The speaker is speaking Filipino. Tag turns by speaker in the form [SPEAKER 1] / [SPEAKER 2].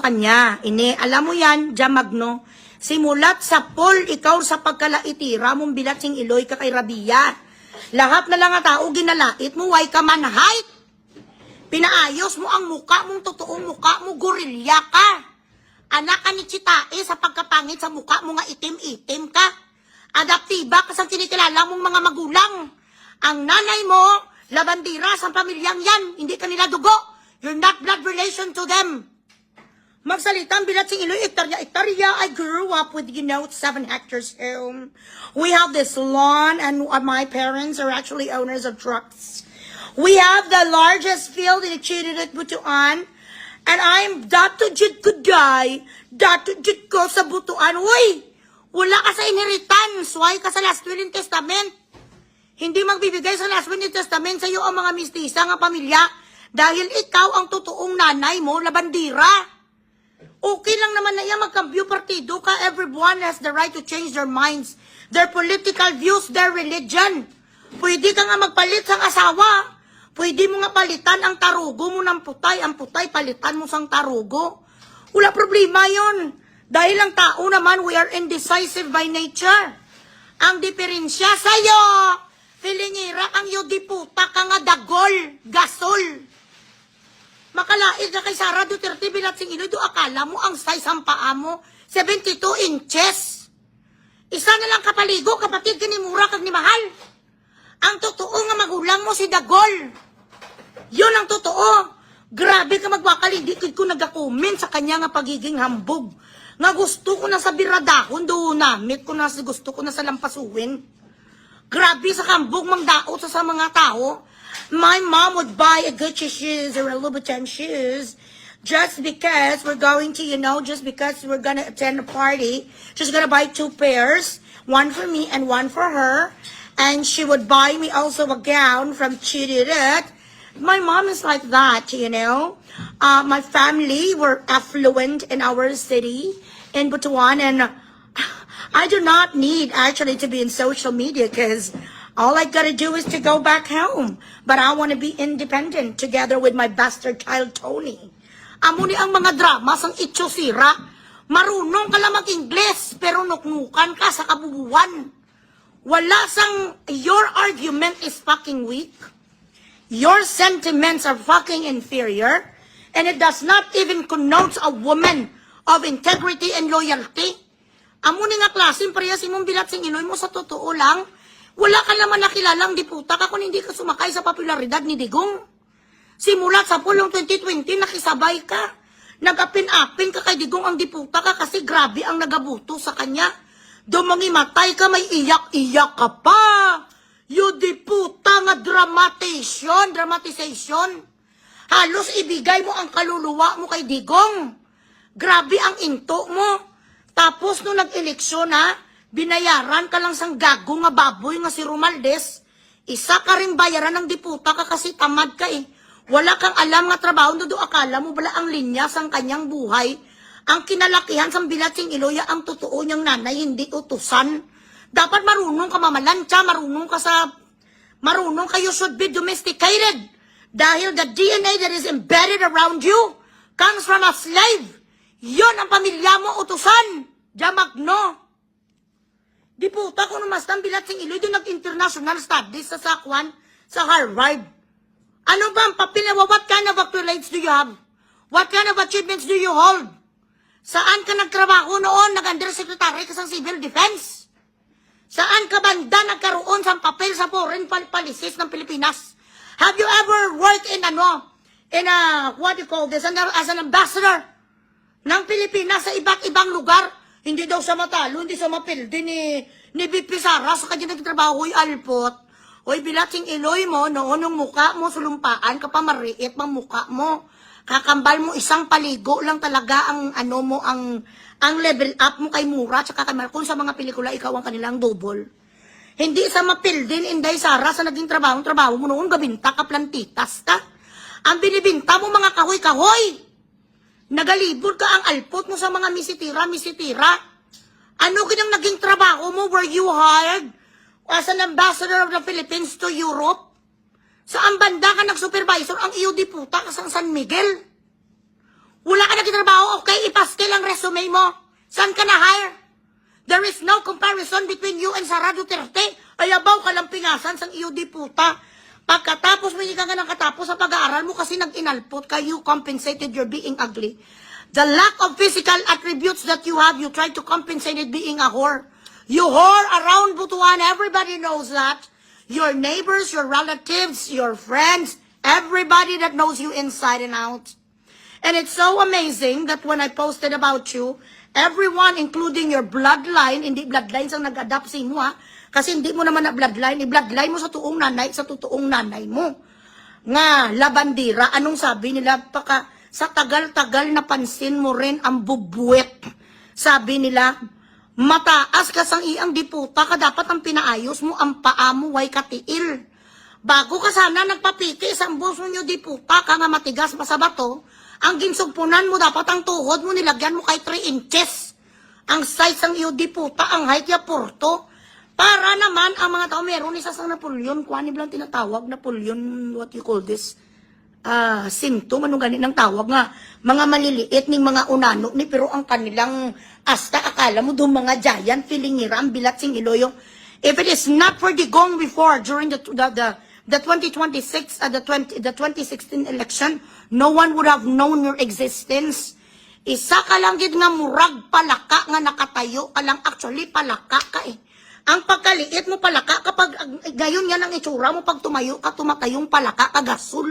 [SPEAKER 1] kanya. Alam mo yan, Jamagno. Simulat sa Paul, ikaw sa pagkalaitira mong bilat sing iloy ka kay Rabia. Lahat na lang nga tao ginalait mo, why ka man height. Pinaayos mo ang muka mong totoong muka mo, gorilya ka. Anak ka ni Chitae sa pagkapangit sa muka mo nga itim-itim ka. Adaptiba ka sa kinikilala mong mga magulang. Ang nanay mo, labandira sa pamilyang yan, hindi ka nila dugo. You're not blood relation to them. Magsalitang bilat sing iloy, ektarya. I grew up with, 7 hectares home. We have this lawn and my parents are actually owners of trucks. We have the largest field in Chiririt, Butuan. And I'm dato jid ko die. Dato jid ko sa Butuan. Uy! Wala ka sa inheritance. Why ka sa last will and testament? Hindi magbibigay sa last will and testament sa iyo ang mga mistisa nga pamilya. Dahil ikaw ang totoong nanay mo, labandira. Okay lang naman na yan, magkambyo partido ka. Everyone has the right to change their minds, their political views, their religion. Pwede ka nga magpalit sa asawa. Pwede mo nga palitan ang tarugo mo ng putay. Ang putay, palitan mo sang tarugo. Wala problema yon. Dahil ang tao naman, we are indecisive by nature. Ang diferensya sa'yo, Filingera, ang yudiputa ka nga dagol, gasol. Makalait na kay Sara Duterte bilat sing ilo, do akala mo ang size ang paa mo, 72 inches. Isa na lang kapaligo, kapatid ka ni Mura kag ni Mahal. Ang totoo nga magulang mo si Dagol. Yun ang totoo. Grabe ka magwakal, hindi ko nag-comment sa kanya nga pagiging hambog. Nga gusto ko na sa biradahon, doon namit ko na gusto ko na sa lampasuin. Grabe sa hambog mang daot sa mga tao. My mom would buy a Gucci shoes or a Louboutin shoes just because we're going to, just because we're going to attend a party. She's going to buy 2 pairs, one for me and one for her. And she would buy me also a gown from Chiririt. My mom is like that, My family were affluent in our city, in Butuan. And I do not need actually to be in social media because all I gotta do is to go back home. But I want to be independent together with my bastard child, Tony. Amo ni ang mga drama sang itsosira. Marunong ka lang mag-Ingles, pero nuknukan ka sa kabubuan. Wala sang, your argument is fucking weak. Your sentiments are fucking inferior. And it does not even connote a woman of integrity and loyalty. Amo ni nga klaseng parehas imong bilat sing inoy mo sa totoo lang. Wala ka naman nakilalang diputa ka kung hindi ka sumakay sa popularidad ni Digong. Simulat sa pulong 2020, nakisabay ka. Nag-apin-apin ka kay Digong ang diputa ka kasi grabe ang nagabuto sa kanya. Dumangimatay ka, may iyak-iyak ka pa. You diputa nga dramatization. Halos ibigay mo ang kaluluwa mo kay Digong. Grabe ang into mo. Tapos nung nag-eleksyon binayaran ka lang sang gago nga baboy nga si Romaldes, isa ka rin bayaran ng diputa ka kasi tamad ka eh. Wala kang alam nga trabaho, do akala mo bala ang linya sang kanyang buhay. Ang kinalakihan sang bilat sing iloya ang totoo niyang nanay, hindi utusan. Dapat marunong ka mamalansya, marunong kayo should be domesticated. Dahil the DNA that is embedded around you comes from a slave. Yon ang pamilya mo, utusan. Jamagno. Diputa ko naman ang bilat sing iloy, doon nag-international studies sa Sakwan, sa Harvard. Ano ba ang papel? What kind of accolades do you have? What kind of achievements do you hold? Saan ka nagtrabaho noon? Nag-undersecretary ka sa civil defense? Saan ka banda nagkaroon sa papel sa foreign policies ng Pilipinas? Have you ever worked in what do you call this, as an ambassador ng Pilipinas sa iba't ibang lugar? Hindi daw sa matalo, hindi sa mapildi ni BP Sara sa kanya nagtrabaho, alpot. Hoy, bilating iloy mo, noon ng muka mo, sulumpaan ka pa, mariit mang muka mo. Kakambal mo, isang paligo lang talaga ang level up mo kay Mura, tsaka kay Marcon sa mga pelikula, ikaw ang kanilang double. Hindi sa mapildin, Inday Sara, sa naging trabaho mo noon, gabinta ka, plantitas ka. Ang binibinta mo mga kahoy-kahoy. Nagalibod ka ang alpot mo sa mga misitira. Ano kinang naging trabaho mo? Were you hired as an ambassador of the Philippines to Europe? Saan banda ka nag-supervisor ang iyo diputa ka sa San Miguel? Wala ka nagtatrabaho, okay, ipaskil ang resume mo. Saan ka na-hire? There is no comparison between you and Sara Duterte. Ayabaw ka lang pingasan sang iyo di puta. Pagkatapos mo hindi ka nga nakatapos sa pag-aaral mo kasi nag-inalpot ka, you compensated your being ugly. The lack of physical attributes that you have, you try to compensate it being a whore. You whore around Butuan, everybody knows that. Your neighbors, your relatives, your friends, everybody that knows you inside and out. And it's so amazing that when I posted about you, everyone, including your bloodline, hindi bloodline ang nag-adapt sa inyo ha, kasi hindi mo naman na bloodline, i-bloodline mo sa tuong nanay, sa totoong nanay mo. Nga, labandira, anong sabi nila? Sa tagal-tagal na pansin mo rin ang bubuwet. Sabi nila, mataas ka sang iyang diputa, ka dapat ang pinaayos mo, ang paa mo, way katiil. Bago ka sana nagpapiki, isang buso nyo diputa, ka nga matigas pa sa bato, ang ginsugpunan mo, dapat ang tuhod mo, nilagyan mo kay 3 inches. Ang size ng iyo diputa, ang height ya porto. Para naman, ang mga tao, meron isa sang Napoleon, kuhanin lang tinatawag, Napoleon, what you call this? Symptom, anong ganit ng tawag nga, mga maliliit ning mga unano ni, pero ang kanilang asta, akala mo doon mga giant, filingira, ang bilat sing iloyo. If it is not for the gong before, during the 2026, the 2016 election, no one would have known your existence. Isa ka lang gid nga murag palaka nga nakatayo ka lang, actually palaka ka eh. Ang pagkaliit mo palaka kapag ngayon yan ang itsura mo pag tumayo ka, tumatayong palaka ka gasol.